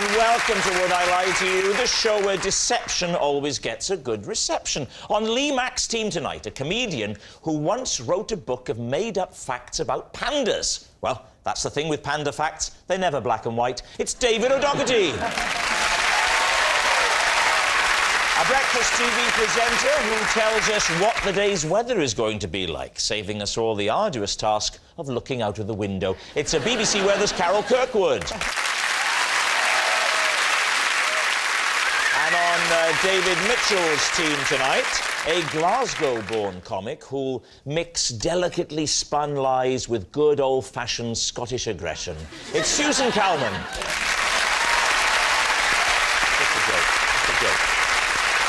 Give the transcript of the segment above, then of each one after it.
and welcome to Would I Lie to You, the show where deception always gets a good reception. On Lee Mack's team tonight, a comedian who once wrote a book of made-up facts about pandas. Well, that's the thing with panda facts, they're never black and white. It's David O'Doherty. A breakfast TV presenter who tells us what the day's weather is going to be like, saving us all the arduous task of looking out of the window. It's a BBC Weather's Carol Kirkwood. And on David Mitchell's team tonight, a Glasgow-born comic who'll mix delicately spun lies with good old-fashioned Scottish aggression. It's Susan Calman.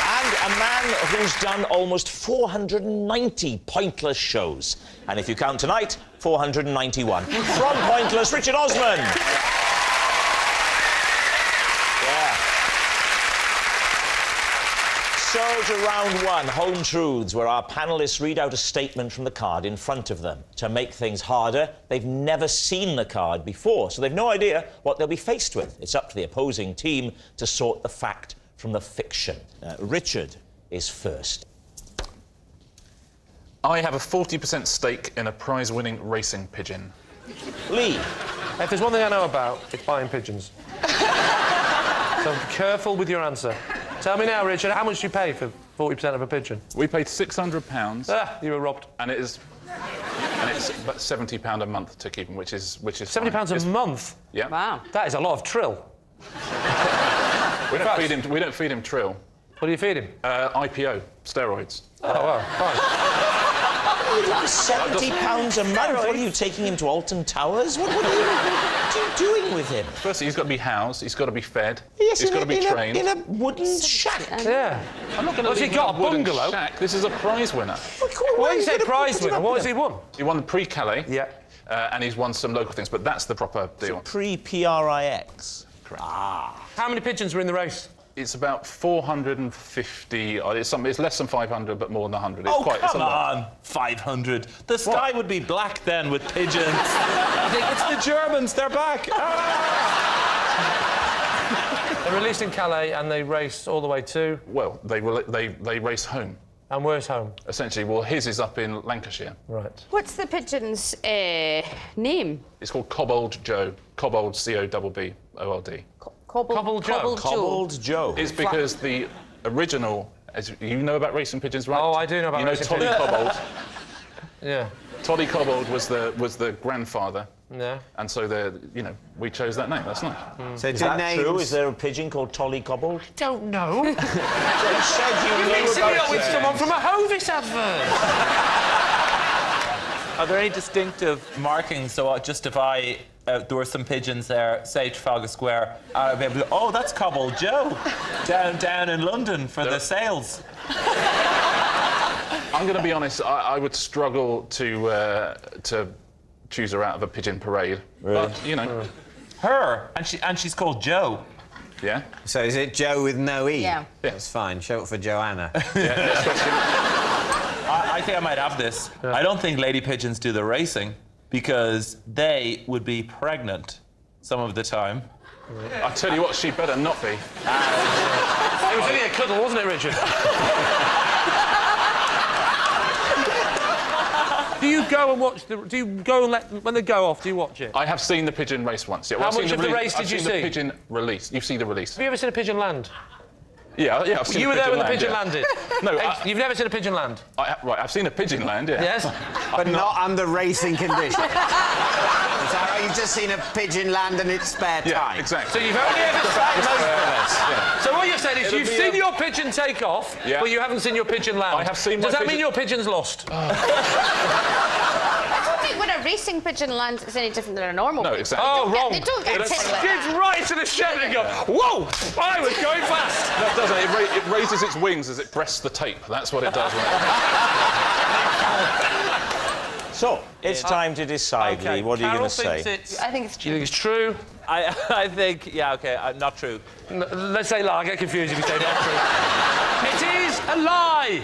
And a man who's done almost 490 Pointless shows. And if you count tonight, 491. From Pointless, Richard Osman. So to round one, Home Truths, where our panellists read out a statement from the card in front of them. To make things harder, they've never seen the card before, so they've no idea what they'll be faced with. It's up to the opposing team to sort the fact from the fiction. Richard is first. I have a 40% stake in a prize-winning racing pigeon. Lee. If there's one thing I know about, it's buying pigeons. So be careful with your answer. Tell me now, Richard, how much do you pay for 40% of a pigeon? We paid £600. Ah, you were robbed. And it's about £70 a month to keep them, which is £70 a month? Yeah. Wow. That is a lot of trill. We don't feed him trill. What do you feed him? IPO, steroids. Oh, well, fine. £70 a month? What are you taking him to Alton Towers? What are you doing with him? Firstly, he's got to be housed, he's got to be fed, Yes, he's got to be trained. In a wooden shack. Yeah. I'm not going to Has he leave got him a in wooden bungalow? shack. This is a prize winner. Well, you say prize winner. What has he won? He won the Prix Calais. Yeah. And he's won some local things, but that's the proper deal. Pre-PRIX. Correct. How many pigeons were in the race? It's about 450. It's less than 500, but more than 100. It's Come it's a lot. on, 500. The sky would be black then with pigeons. It's the Germans, they're back. They released in Calais and they raced all the way to... Well, they race home. And where's home? Essentially, well, his is up in Lancashire. Right. What's the pigeon's name? It's called Cobbold Joe. Cobbold, C-O-B-B-O-L-D. Cobbled Joe. Cobbled Joe. It's because the original, as you know about racing pigeons, right? Oh, I do know about racing Toddy pigeons. Cobbold. Yeah. Toddy Cobbold was the grandfather. Yeah. And so we chose that name. That's nice. So is that true? Is there a pigeon called Tolly Cobbold? Don't know. You said you knew Mixing it about up with someone from a Hovis advert. Are there any distinctive markings? So just if there were some pigeons there, say Trafalgar Square, I'd be able to, oh, that's Cobbled Joe, down in London for the sales. I'm going to be honest. I would struggle to choose her out of a pigeon parade. Really? But Her, and she's called Joe. Yeah. So is it Joe with no E? Yeah. That's fine. Short for Joanna. I think I might have this. Yeah. I don't think lady pigeons do the racing because they would be pregnant some of the time. I tell you what, she better not be. It was only a cuddle, wasn't it, Richard? Do you go and watch do you go and when they go off, do you watch it? I have seen the pigeon race once. Yeah. How much of the race did you see? I've seen the pigeon release. You've seen the release. Have you ever seen a pigeon land? Yeah, I've seen You were there when the pigeon yeah. landed? No, You've never seen a pigeon land? right, I've seen a pigeon land, yeah. Yes? But not under racing conditions. Is that right? You've just seen a pigeon land in its spare time? Yeah, exactly. So you've only ever seen... Yeah. So what you're saying is you've seen your pigeon take off, Yeah. but you haven't seen your pigeon land. I have seen my Does that mean pigeon- your pigeon's lost? I don't think when a racing pigeon lands, it's any different than a normal No, pigeon. exactly. Oh, wrong. They don't get ticked like Skids that. right to the shed and go, whoa! I was going fast! No, it doesn't. It raises its wings as it breasts the tape. That's what it does. So, it's time to decide, Lee. What are you going to say? I think it's Do you true. think it's true? I think, yeah, OK, not true. Let's say lie. I get confused if you say not true. It is a lie!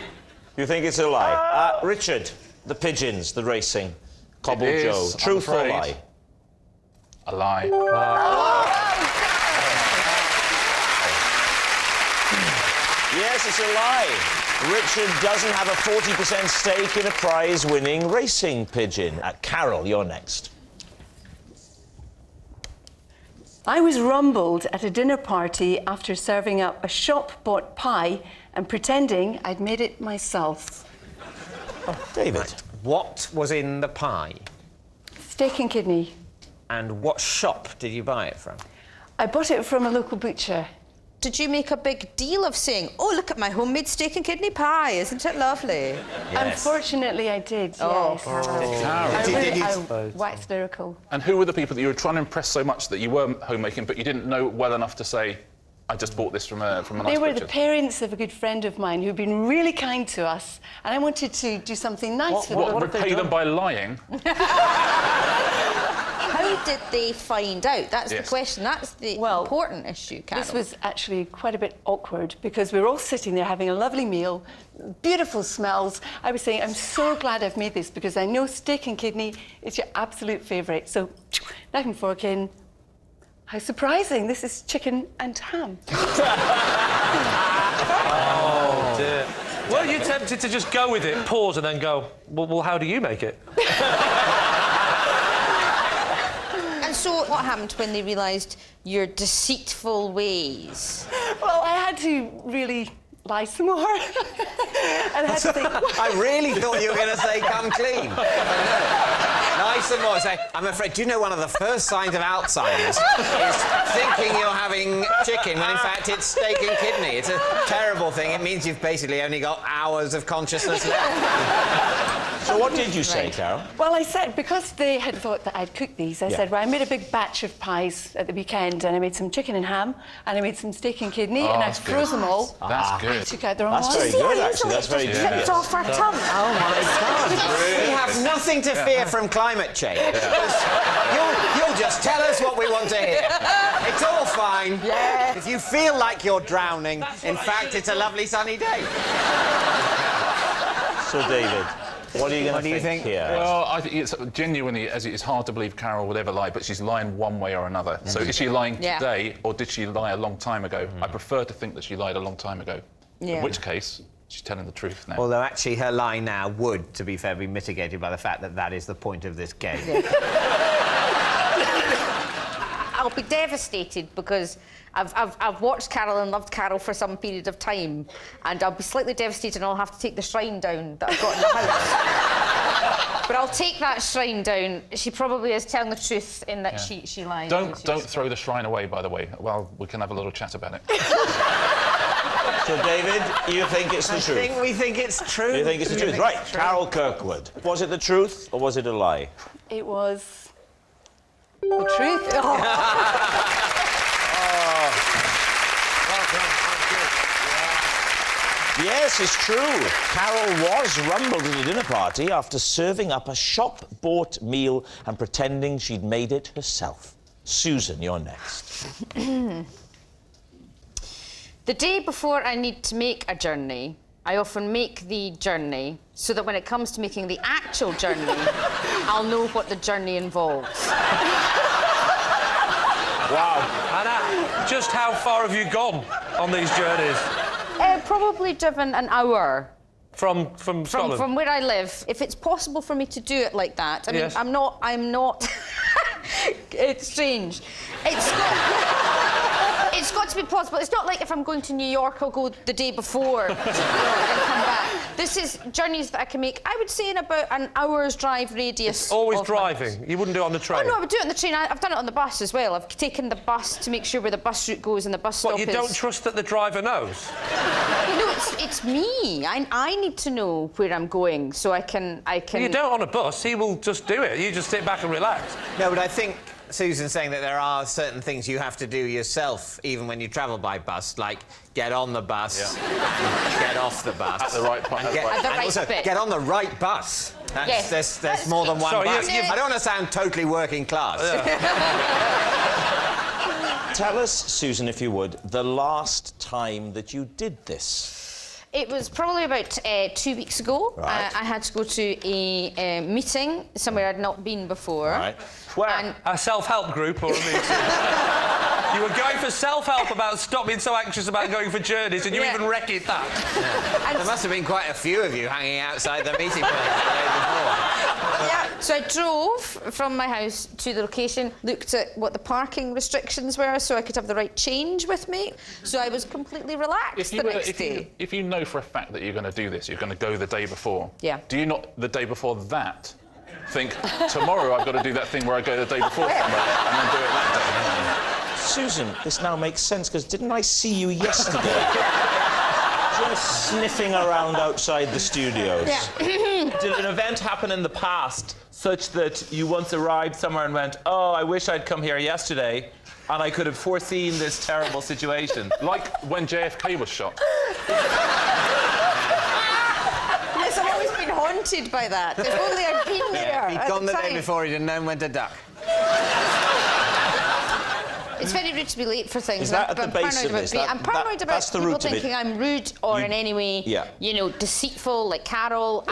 You think it's a lie? Richard, the pigeons, the racing, Cobbled It Joe. is, I'm Truth or afraid. lie? A lie. Yes, it's a lie. Richard doesn't have a 40% stake in a prize-winning racing pigeon. Carol, you're next. I was rumbled at a dinner party after serving up a shop-bought pie and pretending I'd made it myself. David. What was in the pie? Steak and kidney. And what shop did you buy it from? I bought it from a local butcher. Did you make a big deal of saying, oh, look at my homemade steak and kidney pie, isn't it lovely? Unfortunately, I did, Oh. yes. I waxed lyrical. And who were the people that you were trying to impress so much that you were homemaking, but you didn't know well enough to say, I just bought this from a nice They were the butcher? parents of a good friend of mine who'd been really kind to us, and I wanted to do something nice for them. What, repay them by lying? How did they find out? That's Yes. the question. That's the Well, important issue, Carol. This was actually quite a bit awkward because we were all sitting there having a lovely meal, beautiful smells. I was saying, I'm so glad I've made this because I know steak and kidney is your absolute favourite. So, knife and fork in. How surprising, this is chicken and ham. Oh, dear. Were you tempted to just go with it, pause, and then go, well, how do you make it? And so what happened when they realised your deceitful ways? Well, I had to really lie some more. And I had to think, I really thought you were going to say come clean. Nice and more. Say, I'm afraid, do you know one of the first signs of Alzheimer's is thinking you're having chicken when in fact it's steak and kidney. It's a terrible thing. It means you've basically only got hours of consciousness left. So what did you say, Carol? well, I said, because they had thought that I'd cooked these, I said, well, I made a big batch of pies at the weekend, and I made some chicken and ham, and I made some steak and kidney, and I that's good. froze them all. That's good. Took out the wrong That's ones. very good, actually. That's very good. Slipped off her tongue. Oh, my God. We have nothing to fear from climate change. You'll just tell us what we want to hear. It's all fine. Yeah. If you feel like you're drowning, in fact, it's a lovely sunny day. So, David, what are you going to think here? Well, I think it's genuinely, as it's hard to believe Carol would ever lie, but she's lying one way or another. So is she lying Yeah. today, or did she lie a long time ago? I prefer to think that she lied a long time ago. Yeah. In which case, she's telling the truth now. Although, actually, her lie now would, to be fair, be mitigated by the fact that that is the point of this game. I'll be devastated because I've watched Carol and loved Carol for some period of time, and I'll be slightly devastated and I'll have to take the shrine down that I've got in the house. But I'll take that shrine down. She probably is telling the truth in that she lied. Don't throw the shrine away, by the way. Well, we can have a little chat about it. So, David, you think it's the I truth? think we think it's true. You think it's the truth? Right, Carol Kirkwood. Was it the truth or was it a lie? It was the truth. Oh. Yes, it's true. Carol was rumbled at a dinner party after serving up a shop-bought meal and pretending she'd made it herself. Susan, you're next. The day before I need to make a journey, I often make the journey so that when it comes to making the actual journey, I'll know what the journey involves. Wow. Anna, just how far have you gone on these journeys? Probably driven an hour From Scotland? from where I live. If it's possible for me to do it like that, I mean, Yes. I'm not. It's strange. It's got to be possible. It's not like if I'm going to New York, I'll go the day before and come back. This is journeys that I can make, I would say, in about an hour's drive radius. Always of my house. driving? You wouldn't do it on the train? Oh, no, I would do it on the train. I've done it on the bus as well. I've taken the bus to make sure where the bus route goes and the bus stop What, you is. don't trust that the driver knows? You know, it's me. I need to know where I'm going so I can... You don't on a bus. He will just do it. You just sit back and relax. No, but I think Susan's saying that there are certain things you have to do yourself, even when you travel by bus, like get on the bus, get off the bus. At the right point. And, At the right also, bit. get on the right bus. Yes, There's that's more than one Sorry, bus. you- I don't want to sound totally working class. Tell us, Susan, if you would, the last time that you did this. It was probably about 2 weeks ago. Right. I had to go to a meeting somewhere I'd not been before. Right. Where? And A self-help group or a meeting? You were going for self-help about stop being so anxious about going for journeys, and you Yeah. even wrecked that. There must have been quite a few of you hanging outside the meeting place the day before. Yeah. So I drove from my house to the location, looked at what the parking restrictions were so I could have the right change with me. So I was completely relaxed the next day. If you know for a fact that you're going to do this, you're going to go the day before. Yeah. Do you not, the day before that, think, tomorrow I've got to do that thing where I go the day before somewhere and then do it that day? Susan, this now makes sense, because didn't I see you yesterday? Just sniffing around outside the studios. Yeah. Did an event happen in the past such that you once arrived somewhere and went, oh, I wish I'd come here yesterday and I could have foreseen this terrible situation? Like when JFK was shot. Yes, I've always been haunted by that. If only I'd been there. He'd at gone the day time. before, he'd have known when to duck. It's very rude to be late for things. Is that I'm at the base paranoid of about this? I'm paranoid about That's the people root of it. thinking I'm rude or in any way, Yeah. you know, deceitful, like Carol.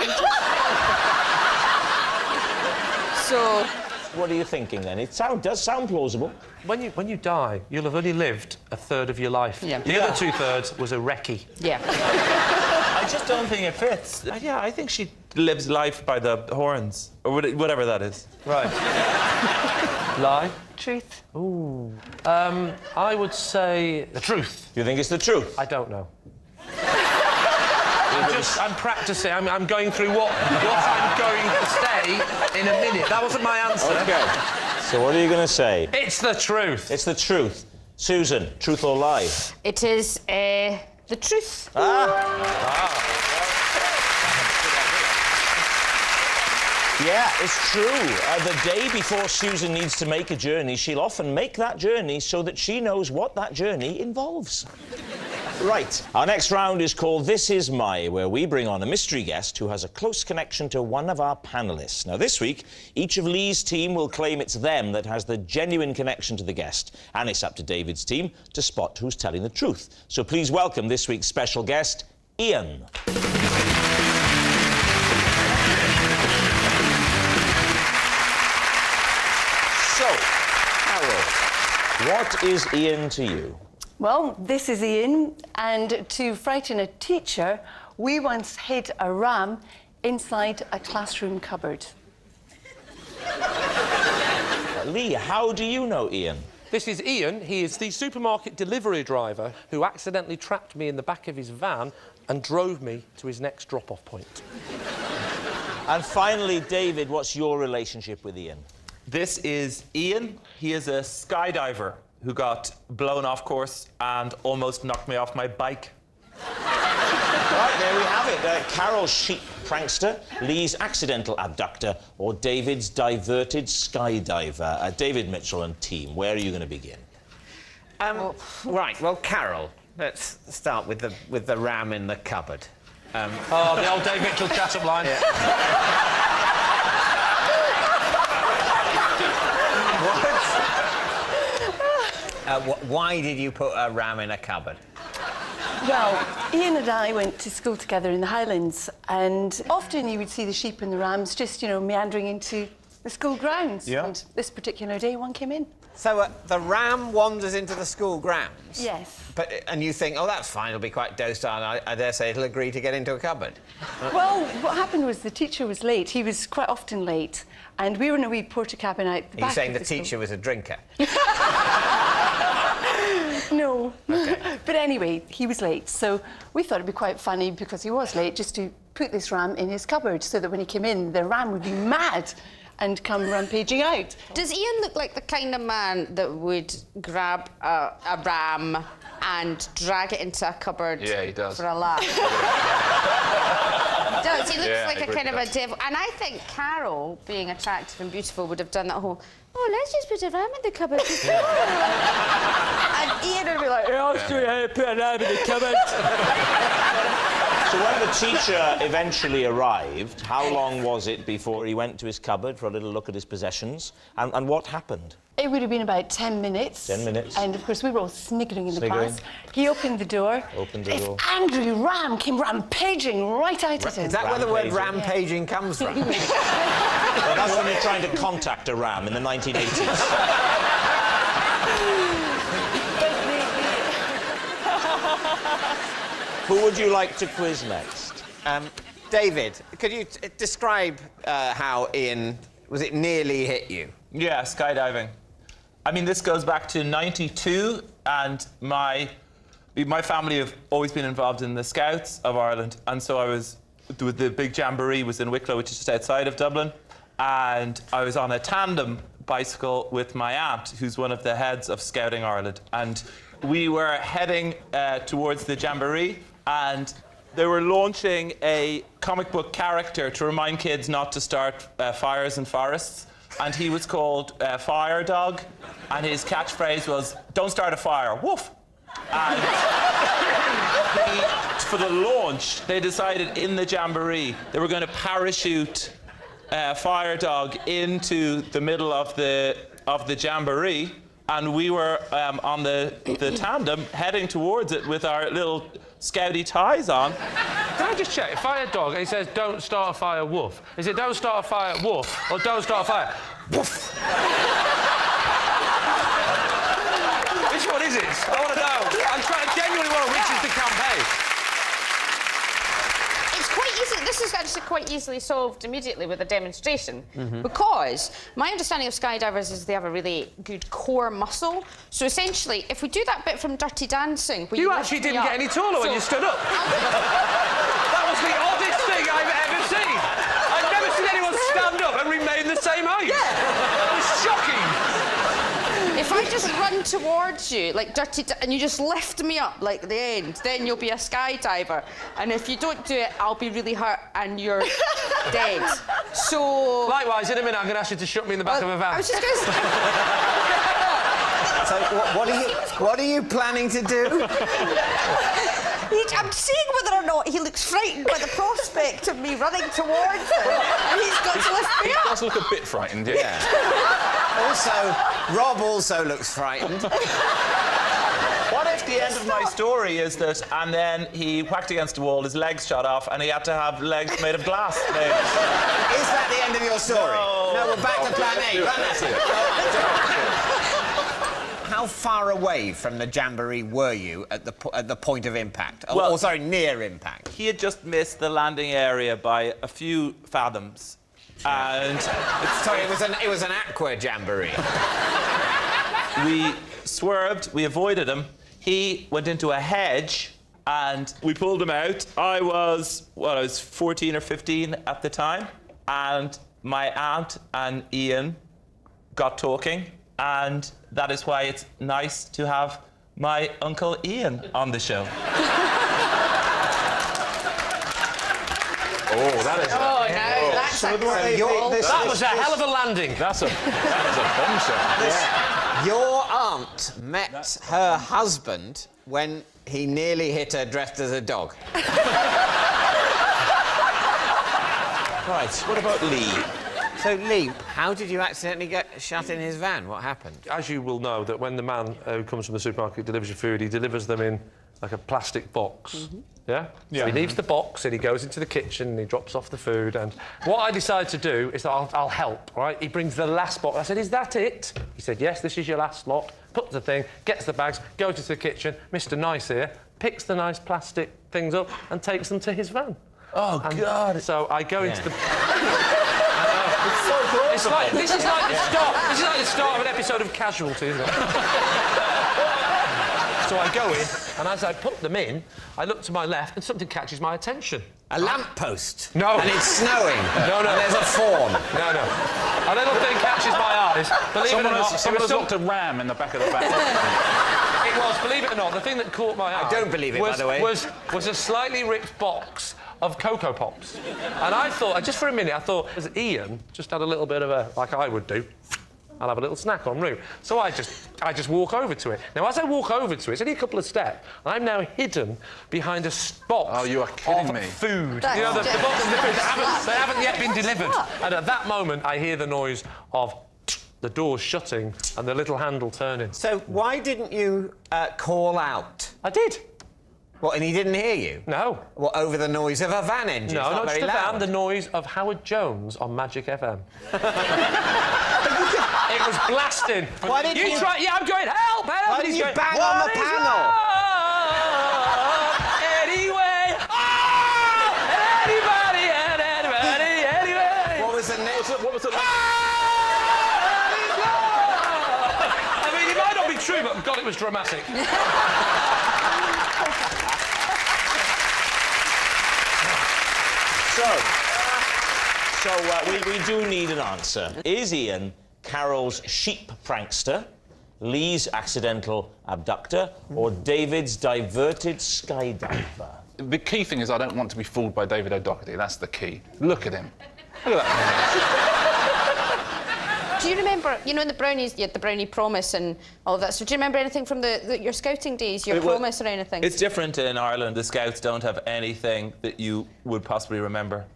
So, What are you thinking then? It does sound plausible. When you die, you'll have only lived a third of your life. Yeah. The other 2/3 was a recce. yeah. I just don't think it fits. Yeah, I think she lives life by the horns, or whatever that is. Right. Lie? Truth. I would say the truth. You think it's the truth? I don't know. I'm practicing. I'm going through what I'm going to say in a minute. That wasn't my answer. Okay. So what are you going to say? It's the truth. It's the truth. Susan, truth or lie? It is the truth. Yeah, it's true. The day before Susan needs to make a journey, she'll often make that journey so that she knows what that journey involves. Right. Our next round is called This Is My, where we bring on a mystery guest who has a close connection to one of our panellists. Now, this week, each of Lee's team will claim it's them that has the genuine connection to the guest, and it's up to David's team to spot who's telling the truth. So please welcome this week's special guest, Ian. So, Carol, what is Ian to you? Well, this is Ian, and to frighten a teacher, we once hid a ram inside a classroom cupboard. Lee, how do you know Ian? This is Ian. He is the supermarket delivery driver who accidentally trapped me in the back of his van and drove me to his next drop-off point. And finally, David, what's your relationship with Ian? This is Ian. He is a skydiver who got blown off course and almost knocked me off my bike. Right, there we have it. Carol's sheep prankster, Lee's accidental abductor, or David's diverted skydiver. David Mitchell and team, where are you going to begin? Right, well, Carol, let's start with the ram in the cupboard. Oh, the old Dave Mitchell Chatham line. Why did you put a ram in a cupboard? Well, Ian and I went to school together in the Highlands, and often you would see the sheep and the rams just, you know, meandering into the school grounds. Yeah. And this particular day, one came in. So the ram wanders into the school grounds? Yes. And you think, oh, that's fine, it'll be quite docile, I dare say it'll agree to get into a cupboard. Well, what happened was the teacher was late. He was quite often late, and we were in a wee porta cabin out the Are you back saying of the school. teacher was a drinker? No. Okay. But anyway, he was late, so we thought it'd be quite funny, because he was late, just to put this ram in his cupboard so that when he came in, the ram would be mad and come rampaging out. Does Ian look like the kind of man that would grab a ram and drag it into a cupboard? Yeah, he does. For a laugh. Does he looks Yeah, like he a really kind of a does. devil? And I think Carol, being attractive and beautiful, would have done that whole. Oh, let's just put a ram in the cupboard. And Ian would be like, "Oh, I'll show you how to put a ram in the cupboard." So when the teacher eventually arrived, how long was it before he went to his cupboard for a little look at his possessions? And what happened? It would have been about 10 minutes. 10 minutes. And, of course, we were all sniggering in the Sniggering. class. He opened the door. Opened the this door. angry ram came rampaging right out at him. Is that where the word Rampaging. rampaging comes from? Well, that's when you're trying to contact a ram in the 1980s. Who would you like to quiz next? David, could you describe how Ian, was it nearly hit you? Yeah, skydiving. I mean, this goes back to '92, and my family have always been involved in the Scouts of Ireland, and so the big jamboree was in Wicklow, which is just outside of Dublin, and I was on a tandem bicycle with my aunt, who's one of the heads of Scouting Ireland, and we were heading towards the jamboree, and they were launching a comic book character to remind kids not to start fires in forests. And he was called Fire Dog, and his catchphrase was, "Don't start a fire, woof." And for the launch, they decided in the jamboree they were going to parachute Fire Dog into the middle of the jamboree, and we were on the tandem heading towards it with our little Scouty ties on. Can I just check? Fire Dog, and he says, "Don't start a fire, woof." Is it "Don't start a fire, woof," or "Don't start a fire, woof"? Which one is it? I want to know. I'm trying to genuinely want to which is the campaign. It's quite easy. This is actually quite easily solved immediately with a demonstration, because my understanding of skydivers is they have a really good core muscle. So essentially, if we do that bit from Dirty Dancing, where You lift actually me didn't up- get any taller when you stood up. That was the oddest thing I've ever seen. I've never seen anyone stand up and remain the same height. Yeah. That was shocking. If I just run towards you like and you just lift me up like the end, then you'll be a skydiver. And if you don't do it, I'll be really hurt and you're dead. So. Likewise, in a minute, I'm going to ask you to shut me in the back of a van. I was just going to say. So what are you planning to do? I'm seeing whether or not he looks frightened by the prospect of me running towards him, and he's got to lift me He up. does look a bit frightened, yeah. Also, Rob also looks frightened. What if the end of my story is that, and then he whacked against a wall, his legs shot off, and he had to have legs made of glass? Is that the end of your story? No, we're back to plan A. Run at it. How far away from the jamboree were you at the point of impact? Well- Sorry, near impact. He had just missed the landing area by a few fathoms. And Sorry, it was an aqua jamboree. we swerved, we avoided him. He went into a hedge and we pulled him out. I was 14 or 15 at the time. And my aunt and Ian got talking. And that is why it's nice to have my Uncle Ian on the show. Oh, that is That's that was a hell of a landing. that is a bombshell. Your aunt met her husband when he nearly hit her dressed as a dog. Right, what about Lee? So, Lee, how did you accidentally get shut in his van? What happened? As you will know, that when the man who comes from the supermarket delivers your food, he delivers them in like a plastic box. Yeah? So he leaves the box and he goes into the kitchen and he drops off the food. And what I decided to do is that I'll help, right? He brings the last box. I said, "Is that it?" He said, "Yes, this is your last lot." Puts the thing, gets the bags, goes into the kitchen. Mr. Nice here picks the nice plastic things up and takes them to his van. Oh, God. So I go into the... It's so gross. It's like, this is like the start. This is like the start of an episode of Casualty, isn't it? So I go in, and as I put them in, I look to my left, and something catches my attention. A lamppost. No. And it's snowing. No, no. And there's a fawn. No, no. A little thing catches my eyes. Believe it or not, Someone it has was locked a ram in the back of the van. It was, believe it or not, the thing that caught my eye. don't believe it, was, by the way. Was a slightly ripped box of Cocoa Pops. And I thought, just for a minute, I thought, as Ian just had a little bit of a, like I would do, I'll have a little snack en route. So I just walk over to it. Now, as I walk over to it, it's only a couple of steps, I'm now hidden behind a box Oh, you are kidding of me. food. That's You know, the just- box of food that that's haven't yet been delivered. And at that moment, I hear the noise of the doors shutting and the little handle turning. So why didn't you call out? I did. What, and he didn't hear you? No. What, over the noise of a van engine? No, It's not very just the loud. van, the noise of Howard Jones on Magic FM. It was blasting. Why did you- try? Yeah, I'm going, help, help! Why and didn't he's you going, bang "What on the is panel?" wrong?" Anyway. was at... I mean, it might not be true, but God, it was dramatic. So we do need an answer. Is Ian Carol's sheep prankster, Lee's accidental abductor, or David's diverted skydiver? The key thing is I don't want to be fooled by David O'Doherty. That's the key. Look at him. Look at that. Do you remember, you know, in the brownies, you had the brownie promise and all of that. So do you remember anything from your scouting days, your promise or anything? It's different in Ireland. The Scouts don't have anything that you would possibly remember.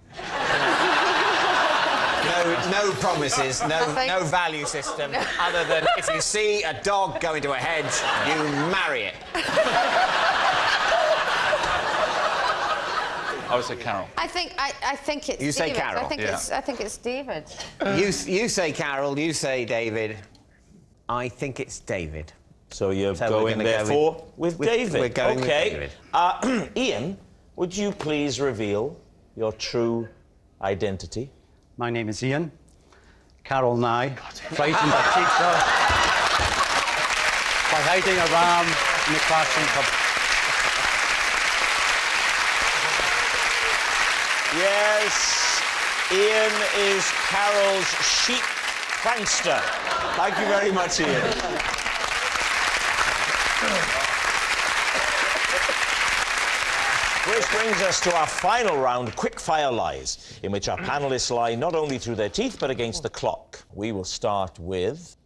No promises, no value system, other than if you see a dog go into a hedge, you marry it. I would say Carol. I think it's You say David. Carol? I think it's David. You say Carol, you say David. I think it's David. So you're So we're going gonna go therefore with David. We're going with okay. David. Ian, would you please reveal your true identity? My name is Ian. Carol and I frightened our teacher by hiding a ram in the classroom cupboard. Yes, Ian is Carol's sheep prankster. Thank you very much, Ian. Which brings us to our final round, Quickfire Lies, in which our panellists lie not only through their teeth, but against the clock. We will start with...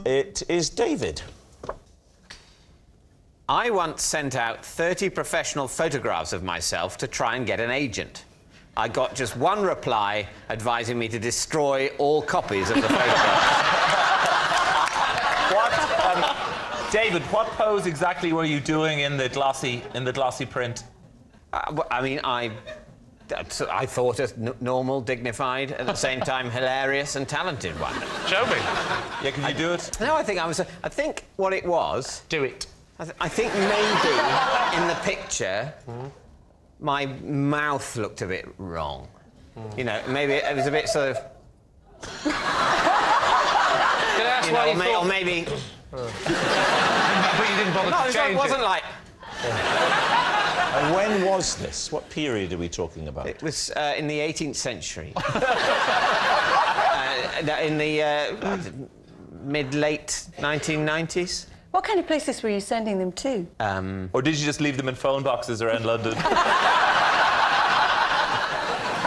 It is David. I once sent out 30 professional photographs of myself to try and get an agent. I got just one reply advising me to destroy all copies of the photographs. David, what pose exactly were you doing in the glossy print? I mean, I thought a normal, dignified, at the same time hilarious and talented one. Show me. Yeah, can you do it? No, I think what it was... Do it. I think maybe in the picture, my mouth looked a bit wrong. You know, maybe it was a bit sort of... Can I ask why you thought... Or maybe... But you didn't bother to change it wasn't like... And when was this? What period are we talking about? It was in the 18th century. In the mid-late 1990s. What kind of places were you sending them to? Or did you just leave them in phone boxes around London?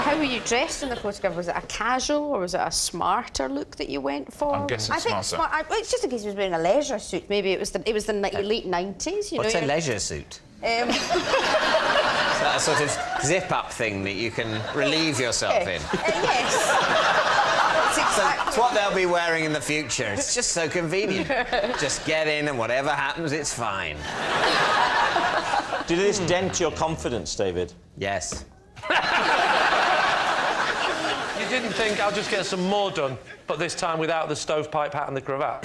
How were you dressed in the photograph? Was it a casual or was it a smarter look that you went for? I'm guessing I think smarter. it's just in case he was wearing a leisure suit. Maybe it was the late 90s. You What's know, a leisure suit? Um, Is that a sort of zip-up thing that you can relieve yourself in? yes. It's exactly. It's what they'll be wearing in the future. It's just so convenient. Just get in and whatever happens, it's fine. Did this dent your confidence, David? Yes. You didn't think I'll just get some more done, but this time without the stovepipe hat and the cravat?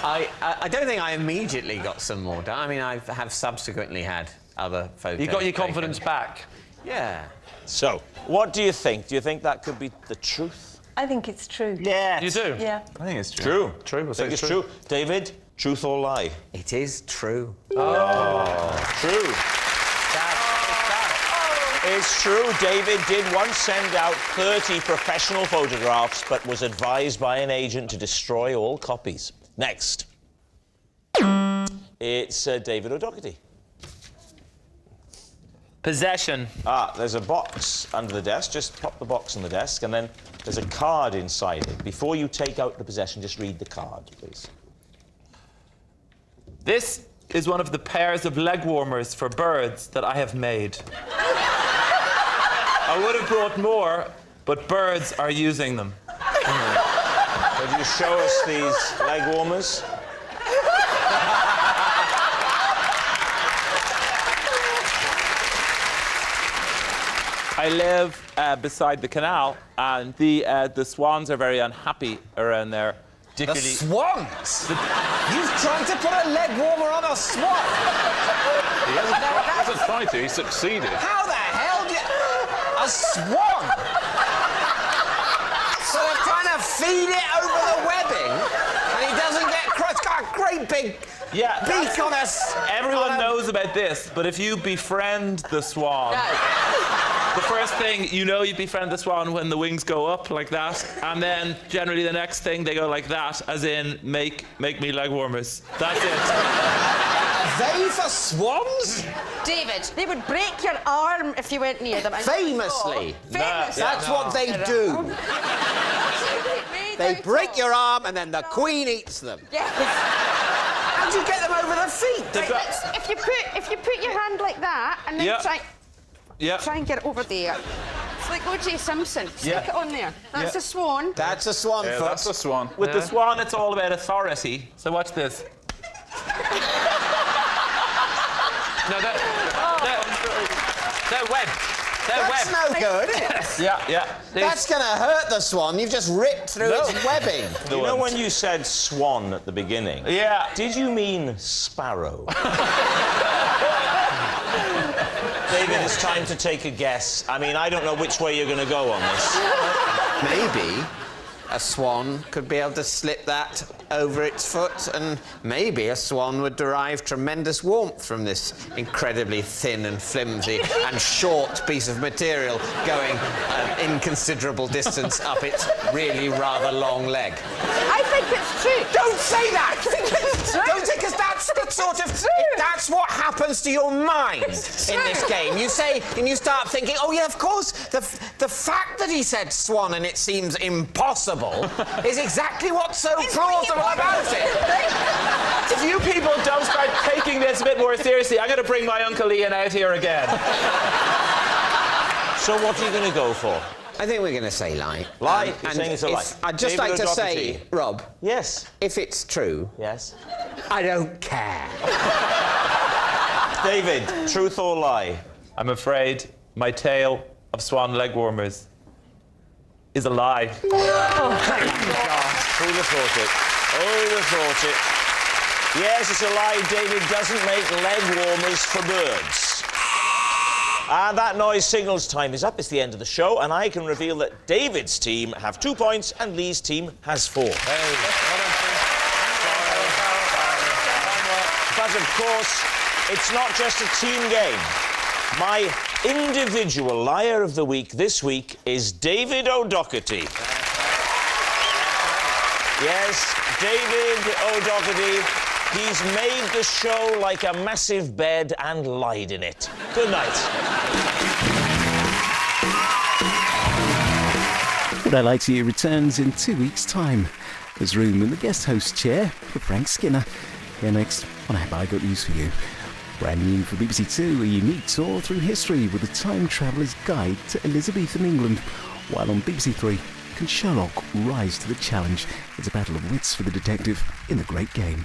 I don't think I immediately got some more done. I mean, I have subsequently had other photos. You got your taken. confidence back? Yeah. So, what do you think? Do you think that could be the truth? I think it's true. Yes. You do? Yeah. I think it's true. True. True, I think it's true. David, truth or lie? It is true. True. It's true. David did once send out 30 professional photographs, but was advised by an agent to destroy all copies. Next. It's David O'Doherty. Possession. There's a box under the desk. Just pop the box on the desk, and then there's a card inside it. Before you take out the possession, just read the card, please. This is one of the pairs of leg warmers for birds that I have made. I would have brought more, but birds are using them. Could you show us these leg warmers? I live beside the canal, and the swans are very unhappy around there. The swans? You've tried to put a leg warmer on a swan? He hasn't tried to, he succeeded. How the hell do you... A swan? feed it over the webbing, and he doesn't get crushed. It's got a great big beak on us. Everyone knows about this, but if you befriend the swan, the first thing you befriend the swan when the wings go up like that, and then generally the next thing they go like that, as in make me leg warmers. That's it. They for swans? David, they would break your arm if you went near them. Famously. Famously. That's what they do. They break your arm and then the Queen eats them. Yes. How do you get them over their feet? If you put your hand like that and then try and get it over there. It's like O.J. Simpson. Stick it on there. That's a swan. That's a swan foot. That's a swan. With the swan, it's all about authority. So watch this. No, they're web. They're That's web. no good. Yeah. That's going to hurt the swan. You've just ripped through its webbing. You know when you said swan at the beginning? Yeah. Did you mean sparrow? David, it's time to take a guess. I mean, I don't know which way you're going to go on this. Maybe a swan could be able to slip that over its foot, and maybe a swan would derive tremendous warmth from this incredibly thin and flimsy and short piece of material going an inconsiderable distance up its really rather long leg. I think it's true. Don't say that! Don't say, because that's the sort of... That's what happens to your mind in this game. You say, and you start thinking, oh, yeah, of course, the fact that he said swan and it seems impossible is exactly what's so plausible about it. If you people don't start taking this a bit more seriously, I'm going to bring my Uncle Ian out here again. So what are you going to go for? I think we're going to say lie. Lie? You're saying it's a lie. I'd just David like to say, O'Doherty. Rob, Yes. if it's true, Yes. I don't care. David, truth or lie? I'm afraid my tale of swan leg warmers is a lie. Who'd have thought it? Who'd have thought it? Yes, it's a lie. David doesn't make leg warmers for birds. And that noise signals time is up. It's the end of the show, and I can reveal that David's team have 2 points and Lee's team has 4. But of course, it's not just a team game. My individual liar of the week this week is David O'Doherty. Yes, David O'Doherty. He's made the show like a massive bed and lied in it. Good night. What I Like to You returns in 2 weeks' time. There's room in the guest host chair for Frank Skinner. Here next on Have I Got News For You. Brand new for BBC Two, a unique tour through history with a time traveller's guide to Elizabethan England. While on BBC Three, can Sherlock rise to the challenge? It's a battle of wits for the detective in The Great Game.